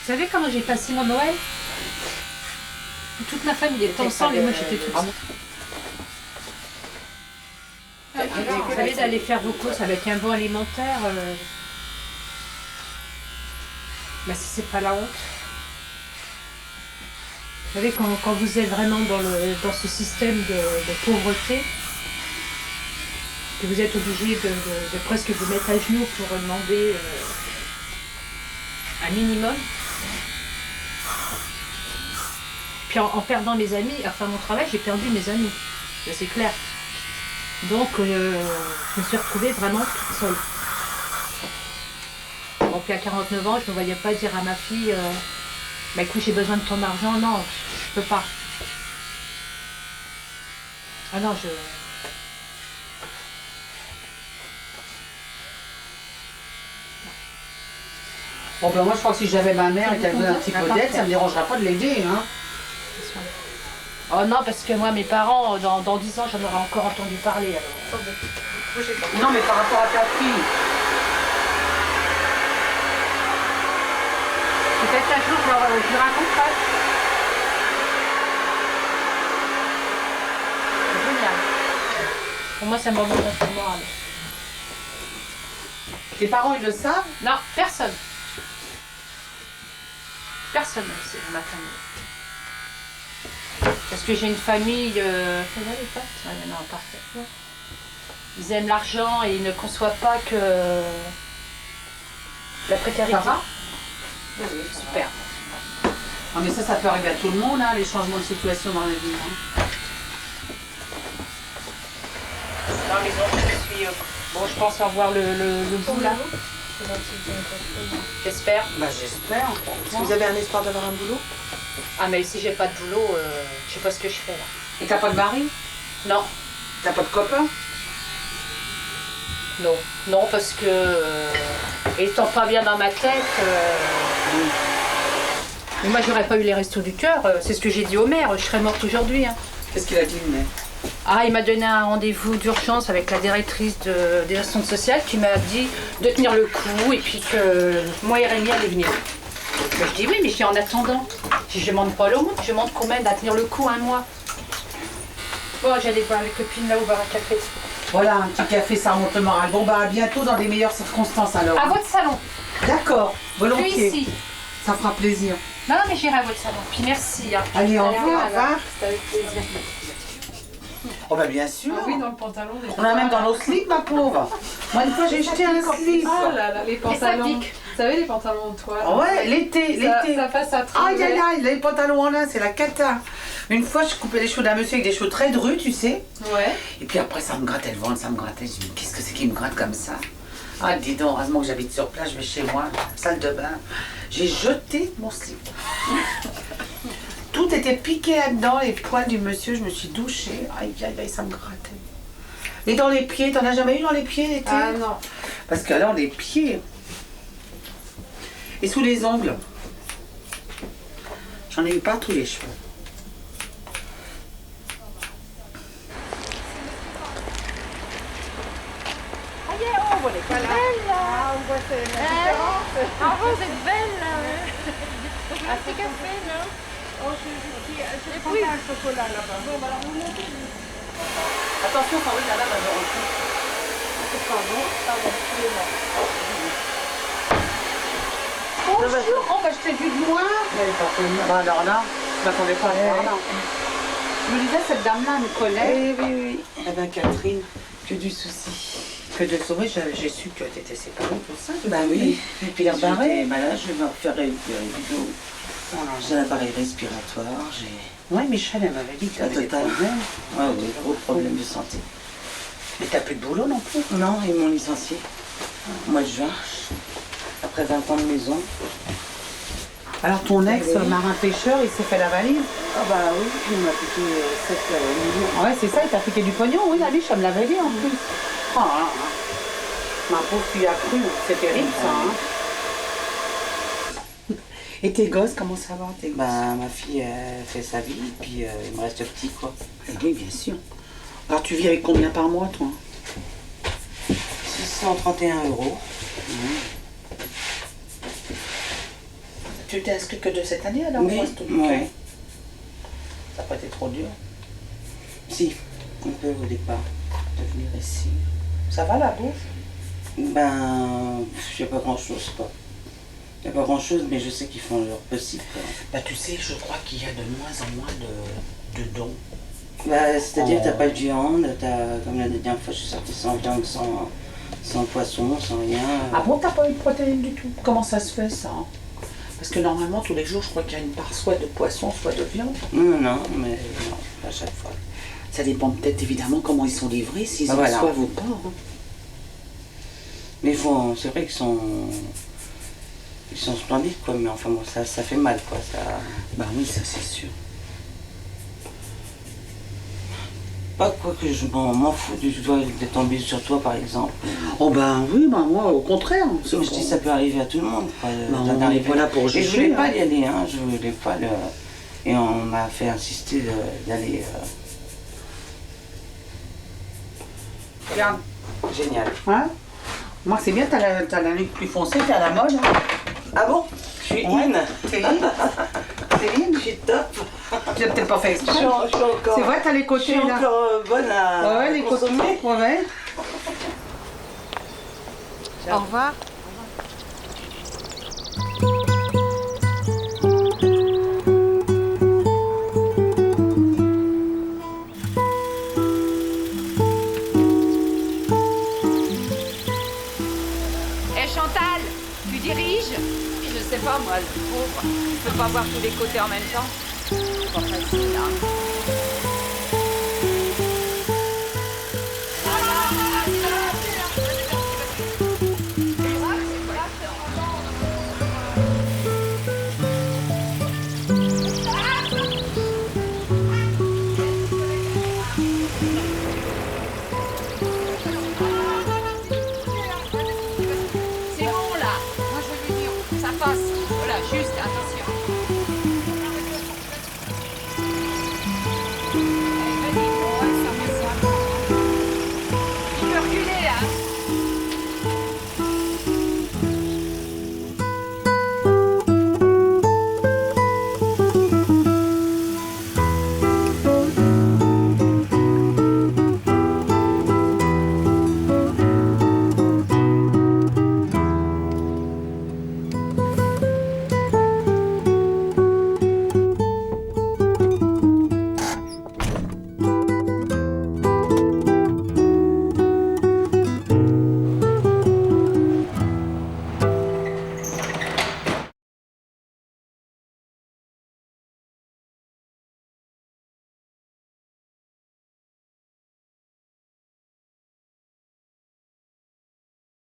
Vous savez comment j'ai passé mon Noël? Toute ma famille était ensemble et moi j'étais toute seule. Vous savez, d'aller faire vos courses avec un bon alimentaire, bah, si c'est pas la honte. Vous savez, quand vous êtes vraiment dans ce système de pauvreté, que vous êtes obligé de presque vous mettre à genoux pour demander un minimum. Puis en perdant mes amis, enfin mon travail, j'ai perdu mes amis, ça c'est clair. Donc je me suis retrouvée vraiment toute seule. Bon, puis à 49 ans, je ne me voyais pas dire à ma fille bah écoute, j'ai besoin de ton argent, non, je peux pas. Ah non, Bon ben moi je crois que si j'avais ma mère et qu'elle me donne un petit peu d'aide, ça me dérangera pas de l'aider, hein. Oh non, parce que moi, mes parents, dans 10 ans, j'en aurais encore entendu parler. Alors. Non, mais par rapport à ta fille. Peut-être un jour, je lui raconterai. C'est génial. Pour moi, ça m'a beaucoup de morale. Tes parents, ils le savent? Non, personne. Personne ne sait, ma famille. Parce que j'ai une famille... non, parfait. Ils aiment l'argent et ils ne conçoivent pas que la précarité. Ça va? Oui, super. Non mais ça peut arriver à tout le monde, hein, les changements de situation dans la vie. Hein. Non mais donc je suis... bon, je pense avoir le bout là. J'espère. Bah j'espère. Est-ce que vous avez un espoir d'avoir un boulot? Ah mais si j'ai pas de boulot, je sais pas ce que je fais là. Et t'as pas de mari? Non. T'as pas de copain? Non. Non, parce que étant pas bien dans ma tête, mais moi j'aurais pas eu les restos du cœur, c'est ce que j'ai dit au maire, je serais morte aujourd'hui. Hein. Qu'est-ce qu'il a dit le maire? Ah, il m'a donné un rendez-vous d'urgence avec la directrice des assistants sociales qui m'a dit de tenir le coup et puis que moi et Rémi allaient venir. Mais je dis oui, mais je dis en attendant. Je demande pas l'aumône, je demande qu'on m'aide à tenir le coup un mois. Bon, j'allais voir les copines là au bar à café. Voilà, un petit café, ça remonte le moral. Bon bah à bientôt dans des meilleures circonstances alors. À votre salon. D'accord, volontiers. Puis ici. Ça fera plaisir. Non, mais j'irai à votre salon. Puis merci. Hein. Allez, au revoir. C'était avec plaisir. Oh bah bien sûr. Ah oui, dans le pantalon. On a même dans nos slips, ma pauvre. Moi, une fois, j'ai jeté un slip. Oh là là, les pantalons. Vous savez, les pantalons en toile. Ah ouais, l'été. Ça passe à trembler. Aïe, aïe, aïe, les pantalons en lin, c'est la cata. Une fois, je coupais les cheveux d'un monsieur avec des cheveux très drus, tu sais. Ouais. Et puis après, ça me grattait le ventre, ça me grattait. Je me dis, mais qu'est-ce que c'est qui me gratte comme ça? Ah, dis donc, heureusement que j'habite sur place, je vais chez moi, salle de bain. J'ai jeté mon slip. Tout était piqué là-dedans, les poils du monsieur, je me suis douchée. Aïe, aïe, aïe, ça me grattait. Et dans les pieds, t'en as jamais eu dans les pieds l'été? Ah non. Parce que alors, les pieds. Et sous les ongles. J'en ai eu partout les cheveux. On est pas là. Ah, on voit c'est la différence. Ah, vous êtes belle là. Un petit café, non? Oh, je prends un chocolat là-bas. Bon, alors vous montez. Attention, Farid, là, va rentrer. Pardon, excusez-moi. Bonjour, oh, bah, je t'ai vu de loin. Bah, alors là, je m'attendais pas à te voir là. Je me disais, cette dame-là me connaît. Oui. Eh ben, Catherine, que du souci. Que de sauver, j'ai su que tu étais séparée pour ça. Bah oui, et puis j'étais malade, je vais me faire récupérer du dos. J'ai un appareil respiratoire, j'ai... Oui, Michel, elle m'avait dit que tu avais des problèmes. Ouais, des gros problèmes de santé. Mais t'as plus de boulot non plus? Non, ils m'ont licencié au mois de juin, après 20 ans de maison. Alors ton ex, marin pêcheur, il s'est fait la valise? Ah bah oui, il m'a piqué 7 millions. Ouais, c'est ça, il t'a piqué du pognon, oui, la biche, elle me l'avait dit en plus. Oh là là. Ma pauvre fille a cru, c'est terrible ça. Hein. Et tes gosses, comment ça va tes gosses? Bah ma fille fait sa vie, puis il me reste petit quoi. Oui, bien sûr. Alors tu vis avec combien par mois toi? 631 €. Tu t'es inscrit que de cette année alors? Oui. n'a pas été trop dur? Si, un peu au départ, de venir ici. Ça va la bouffe? Ben, il n'y a pas grand-chose, quoi. Il n'y a pas grand-chose, mais je sais qu'ils font leur possible, quoi. Bah tu sais, je crois qu'il y a de moins en moins de dons. Bah, c'est-à-dire que t'as pas de viande, comme la dernière fois, je suis sortie sans viande, sans poisson, sans rien. Ah bon, t'as pas eu de protéines du tout? Comment ça se fait, ça? Parce que normalement, tous les jours, je crois qu'il y a une part soit de poisson, soit de viande. Non, mais non, pas à chaque fois. Ça dépend peut-être évidemment comment ils sont livrés, s'ils Bah, en voilà. reçoivent ou pas. Hein. Mais c'est vrai qu'ils sont splendides, quoi, mais enfin bon, ça fait mal, quoi. Ça... Bah oui, ça c'est sûr. Pas quoi que je m'en fous du tout d'être tombé sur toi, par exemple. Oh ben oui, ben moi au contraire. Je dis ça peut arriver à tout le monde, quoi. Ben, on est pas là pour juger. Et je voulais pas y aller, hein, je voulais pas le... Et on m'a fait insister d'aller... Regarde. Génial. Hein? Moi c'est bien, t'as la nuque plus foncée, t'es à la mode. Hein. Ah bon? Je suis in. T'es in? T'es in? Je suis top. Tu l'as peut-être pas fait exprès. Je suis encore... C'est vrai, t'as les côtés je suis là. encore bonne à ouais, les côtés. Ouais. Au revoir. Chantal, tu diriges? Je sais pas moi, le pauvre. Je peux pas voir tous les côtés en même temps. C'est pas facile, hein.